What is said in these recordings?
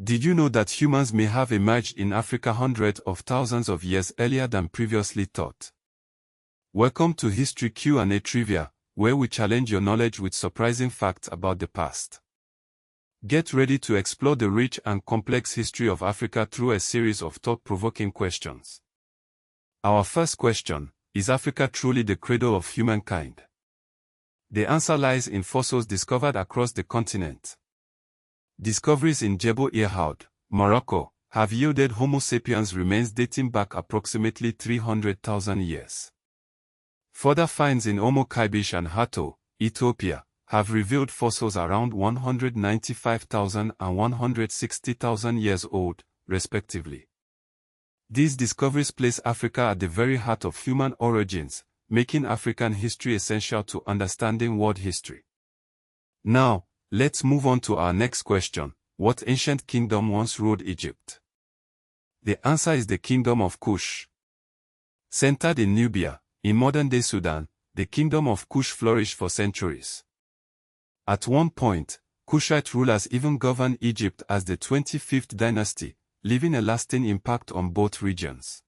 Did you know that humans may have emerged in Africa hundreds of thousands of years earlier than previously thought? Welcome to History Q&A Trivia, where we challenge your knowledge with surprising facts about the past. Get ready to explore the rich and complex history of Africa through a series of thought-provoking questions. Our first question: is Africa truly the cradle of humankind? The answer lies in fossils discovered across the continent. Discoveries in Jebel Irhoud, Morocco, have yielded Homo sapiens remains dating back approximately 300,000 years. Further finds in Omo Kaibish and Hato, Ethiopia, have revealed fossils around 195,000 and 160,000 years old, respectively. These discoveries place Africa at the very heart of human origins, making African history essential to understanding world history. Now, let's move on to our next question. What ancient kingdom once ruled Egypt? The answer is the Kingdom of Kush. Centered in Nubia, in modern-day Sudan, the Kingdom of Kush flourished for centuries. At one point, Kushite rulers even governed Egypt as the 25th dynasty, leaving a lasting impact on both regions.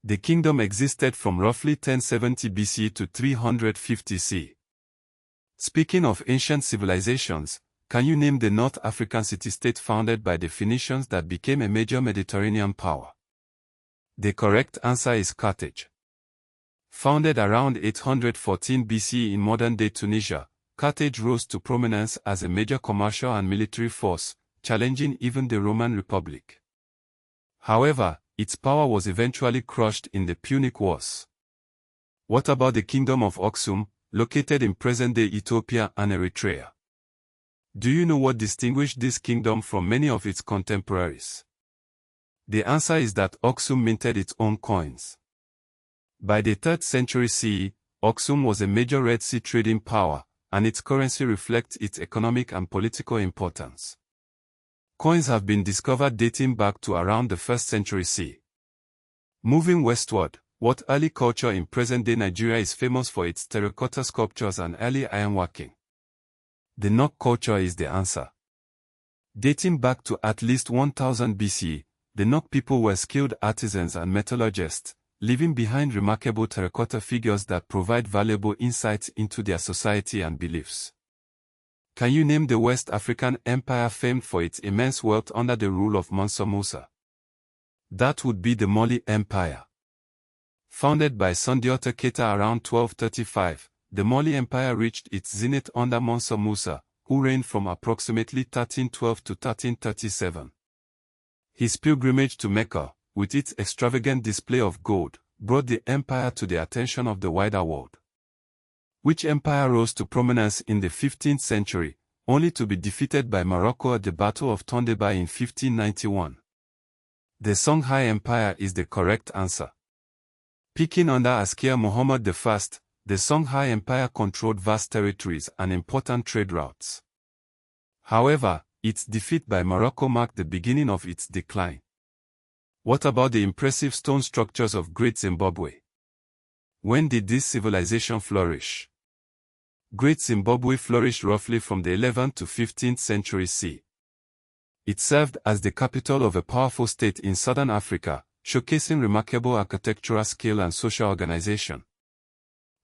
The kingdom existed from roughly 1070 BC to 350 CE. Speaking of ancient civilizations, can you name the North African city-state founded by the Phoenicians that became a major Mediterranean power? The correct answer is Carthage. Founded around 814 BC in modern-day Tunisia, Carthage rose to prominence as a major commercial and military force, challenging even the Roman Republic. However, its power was eventually crushed in the Punic Wars. What about the Kingdom of Aksum, located in present-day Ethiopia and Eritrea? Do you know what distinguished this kingdom from many of its contemporaries? The answer is that Aksum minted its own coins. By the 3rd century CE, Aksum was a major Red Sea trading power, and its currency reflects its economic and political importance. Coins have been discovered dating back to around the 1st century CE. Moving westward, what early culture in present-day Nigeria is famous for its terracotta sculptures and early ironworking? The Nok culture is the answer. Dating back to at least 1000 BC, the Nok people were skilled artisans and metallurgists, leaving behind remarkable terracotta figures that provide valuable insights into their society and beliefs. Can you name the West African empire famed for its immense wealth under the rule of Mansa Musa? That would be the Mali Empire. Founded by Sundiata Keita around 1235, the Mali Empire reached its zenith under Mansa Musa, who reigned from approximately 1312 to 1337. His pilgrimage to Mecca, with its extravagant display of gold, brought the empire to the attention of the wider world. Which empire rose to prominence in the 15th century, only to be defeated by Morocco at the Battle of Tondeba in 1591? The Songhai Empire is the correct answer. Peaking under Askia Muhammad I, the Songhai Empire controlled vast territories and important trade routes. However, its defeat by Morocco marked the beginning of its decline. What about the impressive stone structures of Great Zimbabwe? When did this civilization flourish? Great Zimbabwe flourished roughly from the 11th to 15th century CE. It served as the capital of a powerful state in southern Africa, showcasing remarkable architectural skill and social organization.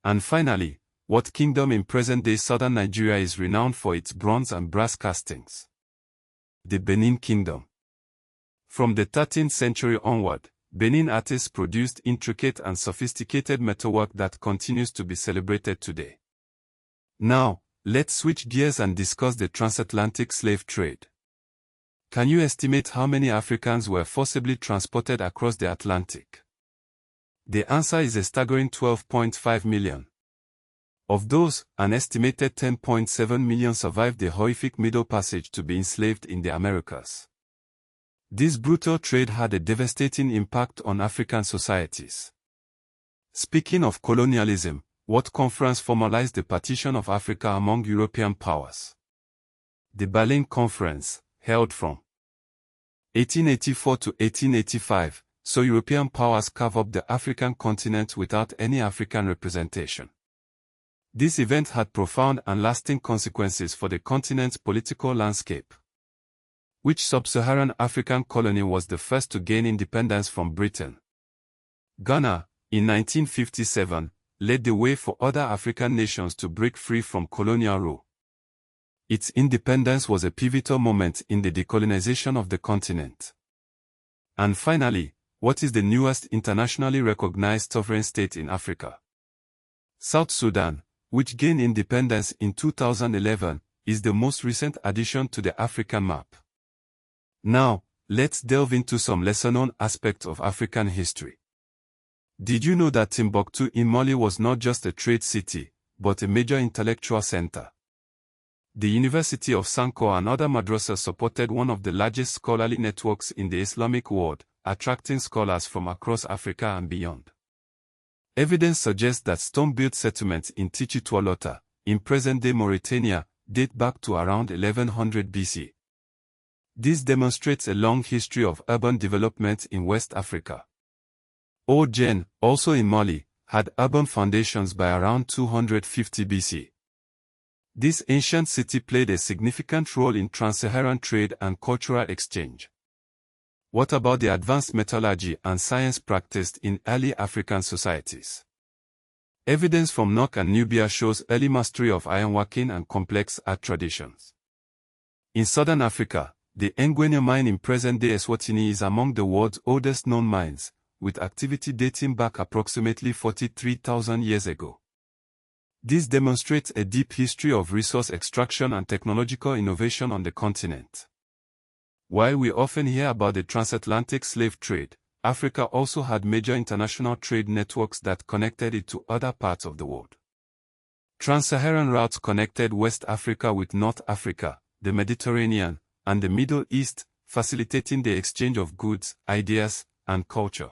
And finally, what kingdom in present-day southern Nigeria is renowned for its bronze and brass castings? The Benin Kingdom. From the 13th century onward, Benin artists produced intricate and sophisticated metalwork that continues to be celebrated today. Now, let's switch gears and discuss the transatlantic slave trade. Can you estimate how many Africans were forcibly transported across the Atlantic? The answer is a staggering 12.5 million. Of those, an estimated 10.7 million survived the horrific Middle Passage to be enslaved in the Americas. This brutal trade had a devastating impact on African societies. Speaking of colonialism, what conference formalized the partition of Africa among European powers? The Berlin Conference, held from 1884 to 1885, saw European powers carve up the African continent without any African representation. This event had profound and lasting consequences for the continent's political landscape. Which sub-Saharan African colony was the first to gain independence from Britain? Ghana, in 1957, led the way for other African nations to break free from colonial rule. Its independence was a pivotal moment in the decolonization of the continent. And finally, what is the newest internationally recognized sovereign state in Africa? South Sudan, which gained independence in 2011, is the most recent addition to the African map. Now, let's delve into some lesser-known aspects of African history. Did you know that Timbuktu in Mali was not just a trade city, but a major intellectual center? The University of Sankore and other madrasas supported one of the largest scholarly networks in the Islamic world, attracting scholars from across Africa and beyond. Evidence suggests that stone-built settlements in Tichitualota, in present-day Mauritania, date back to around 1100 BC. This demonstrates a long history of urban development in West Africa. Oudjen, also in Mali, had urban foundations by around 250 BC. This ancient city played a significant role in trans-Saharan trade and cultural exchange. What about the advanced metallurgy and science practiced in early African societies? Evidence from Nok and Nubia shows early mastery of ironworking and complex art traditions. In southern Africa, the Ngwenya mine in present-day Eswatini is among the world's oldest known mines, with activity dating back approximately 43,000 years ago. This demonstrates a deep history of resource extraction and technological innovation on the continent. While we often hear about the transatlantic slave trade, Africa also had major international trade networks that connected it to other parts of the world. Trans-Saharan routes connected West Africa with North Africa, the Mediterranean, and the Middle East, facilitating the exchange of goods, ideas, and culture.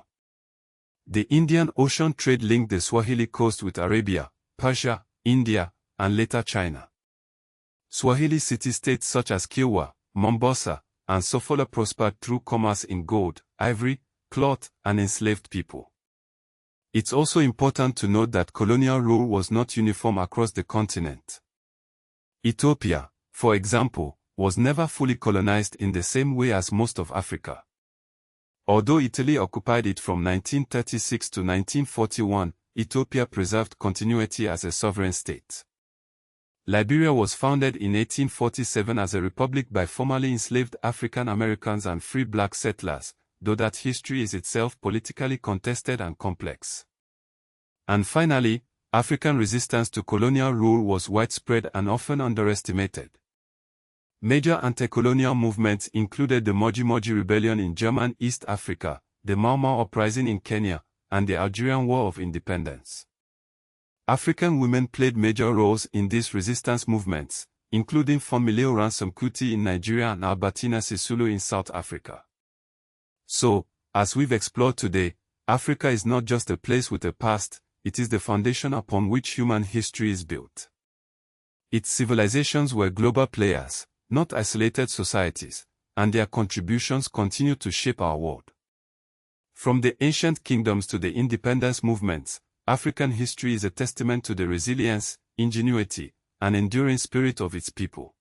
The Indian Ocean trade linked the Swahili coast with Arabia, Persia, India, and later China. Swahili city-states such as Kilwa, Mombasa, and Sofala prospered through commerce in gold, ivory, cloth, and enslaved people. It's also important to note that colonial rule was not uniform across the continent. Ethiopia, for example, was never fully colonized in the same way as most of Africa. Although Italy occupied it from 1936 to 1941, Ethiopia preserved continuity as a sovereign state. Liberia was founded in 1847 as a republic by formerly enslaved African Americans and free black settlers, though that history is itself politically contested and complex. And finally, African resistance to colonial rule was widespread and often underestimated. Major anti-colonial movements included the Moji Moji Rebellion in German East Africa, the Mau Mau Uprising in Kenya, and the Algerian War of Independence. African women played major roles in these resistance movements, including Funmilayo Ransome Kuti in Nigeria and Albertina Sisulu in South Africa. So, as we've explored today, Africa is not just a place with a past, it is the foundation upon which human history is built. Its civilizations were global players, not isolated societies, and their contributions continue to shape our world. From the ancient kingdoms to the independence movements, African history is a testament to the resilience, ingenuity, and enduring spirit of its people.